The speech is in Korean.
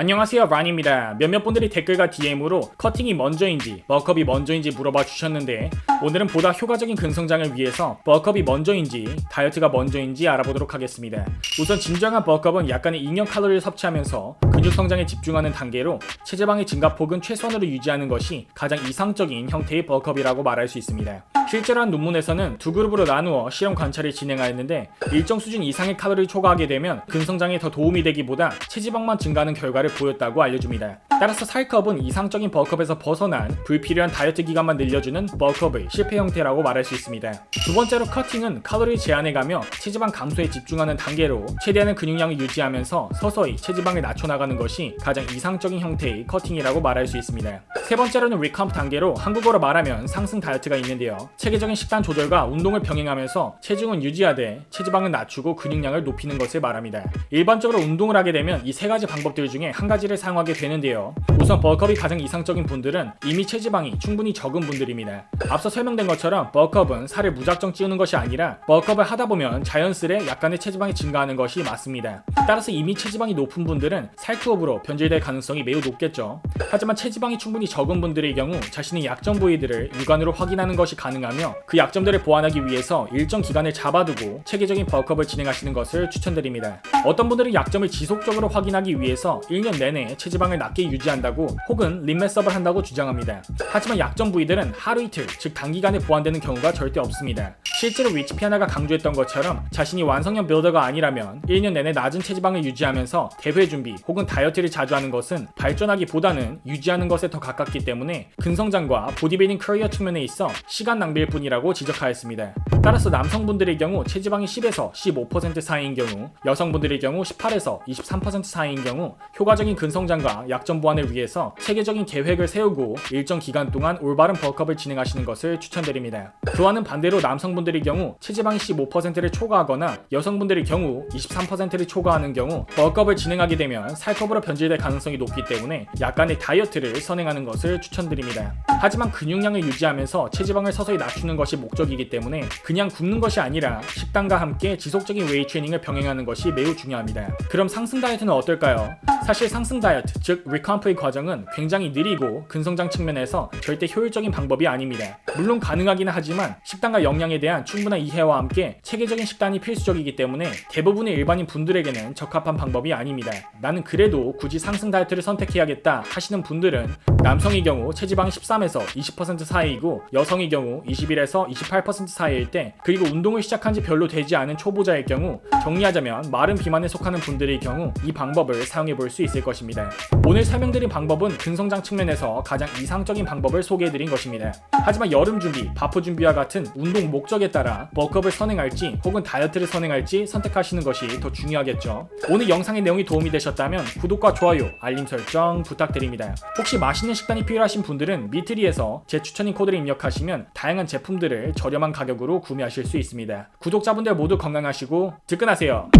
안녕하세요, 란입니다. 몇몇 분들이 댓글과 DM으로 커팅이 먼저인지 버컵이 먼저인지 물어봐 주셨는데 오늘은 보다 효과적인 근성장을 위해서 버컵이 먼저인지 다이어트가 먼저인지 알아보도록 하겠습니다. 우선 진정한 버컵은 약간의 잉여 칼로리를 섭취하면서 근육 성장에 집중하는 단계로 체지방의 증가폭은 최소한으로 유지하는 것이 가장 이상적인 형태의 버컵이라고 말할 수 있습니다. 실제로 한 논문에서는 두 그룹으로 나누어 실험 관찰을 진행하였는데 일정 수준 이상의 칼로리를 초과하게 되면 근성장에 더 도움이 되기보다 체지방만 증가하는 결과를 보였다고 알려줍니다. 따라서 살컵은 이상적인 버컵에서 벗어난 불필요한 다이어트 기간만 늘려주는 버컵의 실패 형태라고 말할 수 있습니다. 두 번째로 커팅은 칼로리 제한해가며 체지방 감소에 집중하는 단계로 최대한의 근육량을 유지하면서 서서히 체지방을 낮춰나가는 것이 가장 이상적인 형태의 커팅이라고 말할 수 있습니다. 세 번째로는 리컴프 단계로 한국어로 말하면 상승 다이어트가 있는데요. 체계적인 식단 조절과 운동을 병행하면서 체중은 유지하되 체지방을 낮추고 근육량을 높이는 것을 말합니다. 일반적으로 운동을 하게 되면 이 세 가지 방법들 중에 한 가지를 사용하게 되는데요. 우선 버컵이 가장 이상적인 분들은 이미 체지방이 충분히 적은 분들입니다. 앞서 설명된 것처럼 버컵은 살을 무작정 찌우는 것이 아니라 버컵을 하다 보면 자연스레 약간의 체지방이 증가하는 것이 맞습니다. 따라서 이미 체지방이 높은 분들은 살크업으로 변질될 가능성이 매우 높겠죠. 하지만 체지방이 충분히 적은 분들의 경우 자신의 약점 부위들을 육안으로 확인하는 것이 가능하며 그 약점들을 보완하기 위해서 일정 기간을 잡아두고 체계적인 버컵을 진행하시는 것을 추천드립니다. 어떤 분들은 약점을 지속적으로 확인하기 위해서 1년 내내 체지방을 낮게 유지한다고 혹은 림매섭을 한다고 주장합니다. 하지만 약점 부위들은 하루 이틀, 즉 단기간에 보완되는 경우가 절대 없습니다. 실제로 위키피아나가 강조했던 것처럼 자신이 완성형 빌더가 아니라면 1년 내내 낮은 체지방을 유지하면서 대회 준비 혹은 다이어트를 자주 하는 것은 발전하기보다는 유지하는 것에 더 가깝기 때문에 근성장과 보디빌딩 커리어 측면에 있어 시간 낭비일 뿐이라고 지적하였습니다. 따라서 남성분들의 경우 체지방이 10에서 15% 사이인 경우, 여성분들의 경우 18에서 23% 사이인 경우 효과적인 근성장과 약점 보완을 위해서 체계적인 계획을 세우고 일정 기간 동안 올바른 버컵을 진행하시는 것을 추천드립니다. 그와는 반대로 남성분들의 경우 체지방이 15%를 초과하거나 여성분들의 경우 23%를 초과하는 경우 버컵을 진행하게 되면 살컵으로 변질될 가능성이 높기 때문에 약간의 다이어트를 선행하는 것을 추천드립니다. 하지만 근육량을 유지하면서 체지방을 서서히 낮추는 것이 목적이기 때문에 그냥 굶는 것이 아니라 식단과 함께 지속적인 웨이트 트레이닝을 병행하는 것이 매우 중요합니다. 그럼 상승 다이어트는 어떨까요? 사실 상승 다이어트, 즉 리컴프의 과정은 굉장히 느리고 근성장 측면에서 절대 효율적인 방법이 아닙니다. 물론 가능하기는 하지만 식단과 영양에 대한 충분한 이해와 함께 체계적인 식단이 필수적이기 때문에 대부분의 일반인 분들에게는 적합한 방법이 아닙니다. 나는 그래도 굳이 상승 다이어트를 선택해야겠다 하시는 분들은 남성의 경우 체지방이 13에서 20% 사이이고 여성의 경우 21에서 28% 사이일 때, 그리고 운동을 시작한 지 별로 되지 않은 초보자의 경우, 정리하자면 마른 비만에 속하는 분들의 경우 이 방법을 사용해 볼 수 있을 것입니다. 오늘 설명드린 방법은 근성장 측면에서 가장 이상적인 방법을 소개해드린 것입니다. 하지만 여름 준비, 바프 준비와 같은 운동 목적에 따라 버컵을 선행할지 혹은 다이어트를 선행할지 선택하시는 것이 더 중요하겠죠. 오늘 영상의 내용이 도움이 되셨다면 구독과 좋아요, 알림 설정 부탁드립니다. 혹시 맛있는 식단이 필요하신 분들은 미트리에서 제 추천인 코드를 입력하시면 다양한 제품들을 저렴한 가격으로 구매하실 수 있습니다. 구독자분들 모두 건강하시고 득근하세요.